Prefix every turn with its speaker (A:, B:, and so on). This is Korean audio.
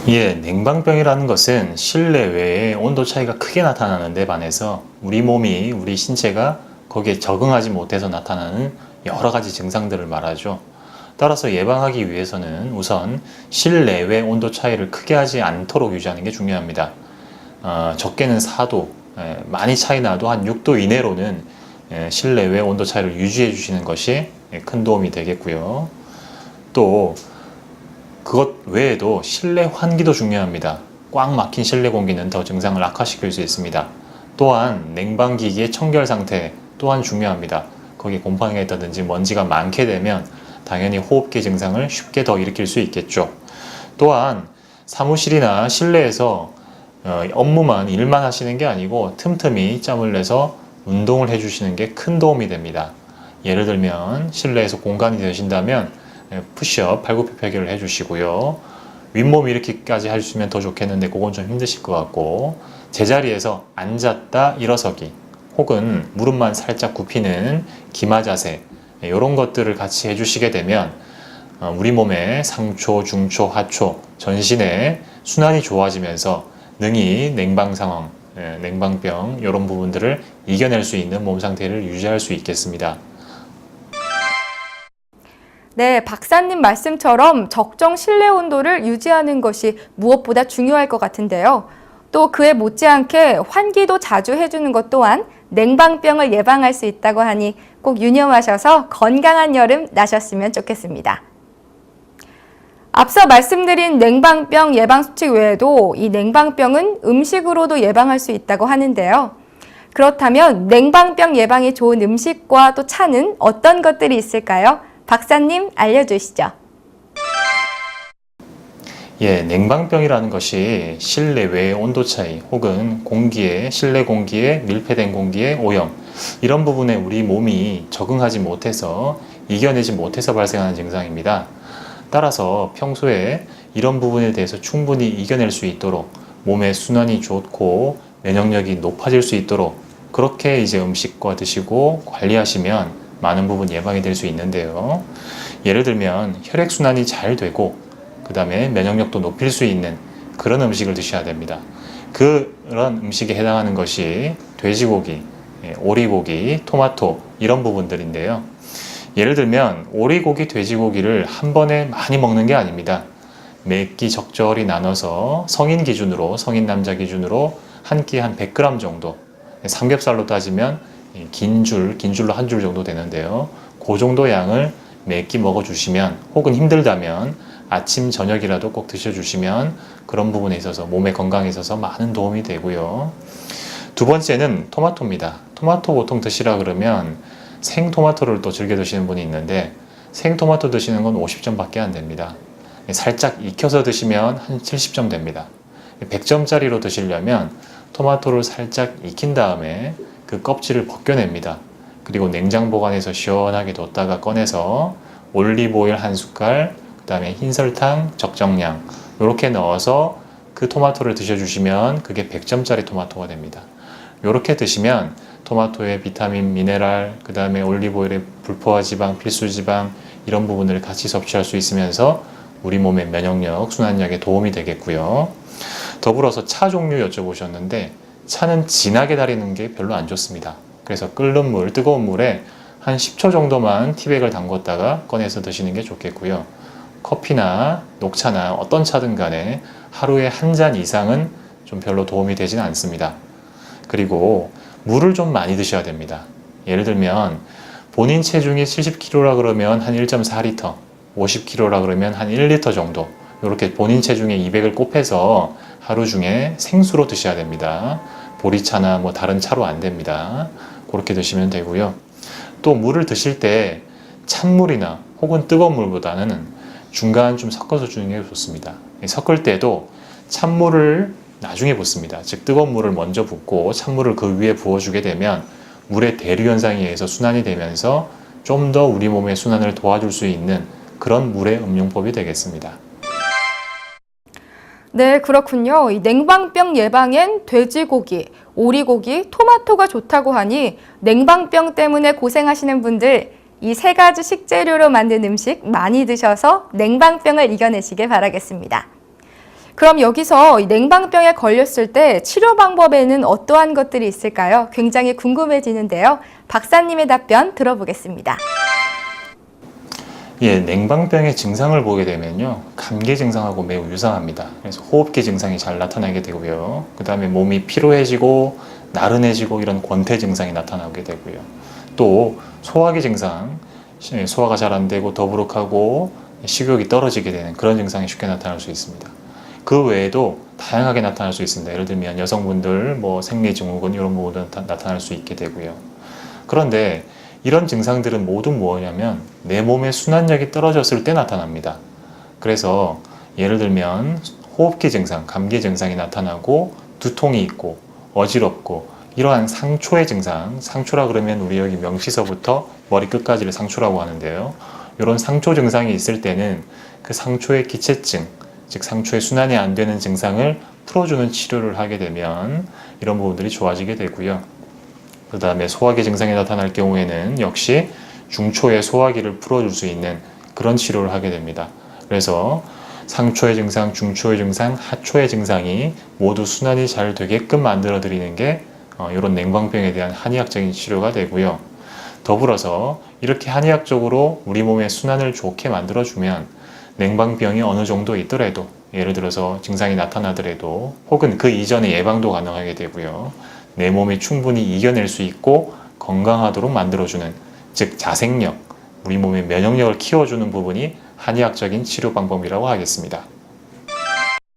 A: 예, 냉방병이라는 것은 실내외에 온도 차이가 크게 나타나는 데 반해서 우리 몸이, 우리 신체가 거기에 적응하지 못해서 나타나는 여러 가지 증상들을 말하죠. 따라서 예방하기 위해서는 우선 실내외 온도 차이를 크게 하지 않도록 유지하는 게 중요합니다. 적게는 4도, 많이 차이 나도 한 6도 이내로는 실내외 온도 차이를 유지해 주시는 것이 큰 도움이 되겠고요. 또 그것 외에도 실내 환기도 중요합니다. 꽉 막힌 실내 공기는 더 증상을 악화시킬 수 있습니다. 또한 냉방기기의 청결 상태 또한 중요합니다. 거기 곰팡이가 있다든지 먼지가 많게 되면 당연히 호흡기 증상을 쉽게 더 일으킬 수 있겠죠. 또한 사무실이나 실내에서 업무만 일만 하시는 게 아니고 틈틈이 짬을 내서 운동을 해주시는 게 큰 도움이 됩니다. 예를 들면 실내에서 공간이 되신다면 푸시업, 발굽혀펴기를 해주시고요. 윗몸 일으키기까지 하시면 더 좋겠는데 그건 좀 힘드실 것 같고, 제자리에서 앉았다 일어서기 혹은 무릎만 살짝 굽히는 기마 자세, 이런 것들을 같이 해주시게 되면 우리 몸의 상초, 중초, 하초, 전신의 순환이 좋아지면서 능히 냉방 상황, 냉방병 이런 부분들을 이겨낼 수 있는 몸 상태를 유지할 수 있겠습니다.
B: 네, 박사님 말씀처럼 적정 실내 온도를 유지하는 것이 무엇보다 중요할 것 같은데요. 또 그에 못지않게 환기도 자주 해주는 것 또한 냉방병을 예방할 수 있다고 하니 꼭 유념하셔서 건강한 여름 나셨으면 좋겠습니다. 앞서 말씀드린 냉방병 예방 수칙 외에도 이 냉방병은 음식으로도 예방할 수 있다고 하는데요. 그렇다면 냉방병 예방에 좋은 음식과 또 차는 어떤 것들이 있을까요? 박사님 알려주시죠.
A: 예, 냉방병이라는 것이 실내외의 온도 차이 혹은 실내 공기의 밀폐된 공기의 오염, 이런 부분에 우리 몸이 적응하지 못해서 이겨내지 못해서 발생하는 증상입니다. 따라서 평소에 이런 부분에 대해서 충분히 이겨낼 수 있도록 몸의 순환이 좋고 면역력이 높아질 수 있도록 그렇게 이제 음식과 드시고 관리하시면 많은 부분 예방이 될 수 있는데요. 예를 들면 혈액순환이 잘 되고 그 다음에 면역력도 높일 수 있는 그런 음식을 드셔야 됩니다. 그런 음식에 해당하는 것이 돼지고기, 오리고기, 토마토 이런 부분들인데요. 예를 들면 오리고기, 돼지고기를 한 번에 많이 먹는 게 아닙니다. 몇 끼 적절히 나눠서 성인 남자 기준으로 한 끼 한 100g 정도, 삼겹살로 따지면 긴 줄로 한 줄 정도 되는데요. 그 정도 양을 몇 끼 먹어주시면 혹은 힘들다면 아침, 저녁이라도 꼭 드셔주시면 그런 부분에 있어서 몸의 건강에 있어서 많은 도움이 되고요. 두 번째는 토마토입니다. 토마토 보통 드시라 그러면 생토마토를 또 즐겨 드시는 분이 있는데 생토마토 드시는 건 50점밖에 안 됩니다. 살짝 익혀서 드시면 한 70점 됩니다. 100점짜리로 드시려면 토마토를 살짝 익힌 다음에 그 껍질을 벗겨냅니다. 그리고 냉장 보관해서 시원하게 뒀다가 꺼내서 올리브오일 한 숟갈, 그 다음에 흰설탕 적정량 이렇게 넣어서 그 토마토를 드셔주시면 그게 100점짜리 토마토가 됩니다. 이렇게 드시면 토마토의 비타민, 미네랄, 그 다음에 올리브오일의 불포화 지방, 필수 지방 이런 부분을 같이 섭취할 수 있으면서 우리 몸의 면역력, 순환력에 도움이 되겠고요. 더불어서 차 종류 여쭤보셨는데 차는 진하게 달이는 게 별로 안 좋습니다. 그래서 끓는 물, 뜨거운 물에 한 10초 정도만 티백을 담궜다가 꺼내서 드시는 게 좋겠고요. 커피나 녹차나 어떤 차든 간에 하루에 한 잔 이상은 좀 별로 도움이 되지는 않습니다. 그리고 물을 좀 많이 드셔야 됩니다. 예를 들면 본인 체중이 70kg라 그러면 한 1.4리터, 50kg라 그러면 한 1리터 정도 이렇게 본인 체중의 200을 곱해서 하루 중에 생수로 드셔야 됩니다. 보리차나 뭐 다른 차로 안 됩니다. 그렇게 드시면 되고요. 또 물을 드실 때 찬물이나 혹은 뜨거운 물보다는 중간 좀 섞어서 주는 게 좋습니다. 섞을 때도 찬물을 나중에 붓습니다. 즉 뜨거운 물을 먼저 붓고 찬물을 그 위에 부어주게 되면 물의 대류 현상에 의해서 순환이 되면서 좀 더 우리 몸의 순환을 도와줄 수 있는 그런 물의 음용법이 되겠습니다.
B: 네, 그렇군요. 이 냉방병 예방엔 돼지고기, 오리고기, 토마토가 좋다고 하니 냉방병 때문에 고생하시는 분들 이 세 가지 식재료로 만든 음식 많이 드셔서 냉방병을 이겨내시길 바라겠습니다. 그럼 여기서 이 냉방병에 걸렸을 때 치료 방법에는 어떠한 것들이 있을까요? 굉장히 궁금해지는데요. 박사님의 답변 들어보겠습니다.
A: 예, 냉방병의 증상을 보게 되면요, 감기 증상하고 매우 유사합니다. 그래서 호흡기 증상이 잘 나타나게 되고요. 그 다음에 몸이 피로해지고 나른해지고 이런 권태 증상이 나타나게 되고요. 또 소화기 증상, 소화가 잘 안 되고 더부룩하고 식욕이 떨어지게 되는 그런 증상이 쉽게 나타날 수 있습니다. 그 외에도 다양하게 나타날 수 있습니다. 예를 들면 여성분들 뭐 생리증후군 이런 부분도 나타날 수 있게 되고요. 그런데 이런 증상들은 모두 뭐냐면 내 몸의 순환력이 떨어졌을 때 나타납니다. 그래서 예를 들면 호흡기 증상, 감기 증상이 나타나고 두통이 있고 어지럽고 이러한 상초의 증상, 상초라 그러면 우리 여기 명치서부터 머리 끝까지를 상초라고 하는데요. 이런 상초 증상이 있을 때는 그 상초의 기체증, 즉 상초의 순환이 안 되는 증상을 풀어주는 치료를 하게 되면 이런 부분들이 좋아지게 되고요. 그 다음에 소화기 증상이 나타날 경우에는 역시 중초의 소화기를 풀어줄 수 있는 그런 치료를 하게 됩니다. 그래서 상초의 증상, 중초의 증상, 하초의 증상이 모두 순환이 잘 되게끔 만들어 드리는 게 이런 냉방병에 대한 한의학적인 치료가 되고요. 더불어서 이렇게 한의학적으로 우리 몸의 순환을 좋게 만들어주면 냉방병이 어느 정도 있더라도, 예를 들어서 증상이 나타나더라도 혹은 그 이전에 예방도 가능하게 되고요. 내 몸이 충분히 이겨낼 수 있고 건강하도록 만들어주는, 즉 자생력, 우리 몸의 면역력을 키워주는 부분이 한의학적인 치료 방법이라고 하겠습니다.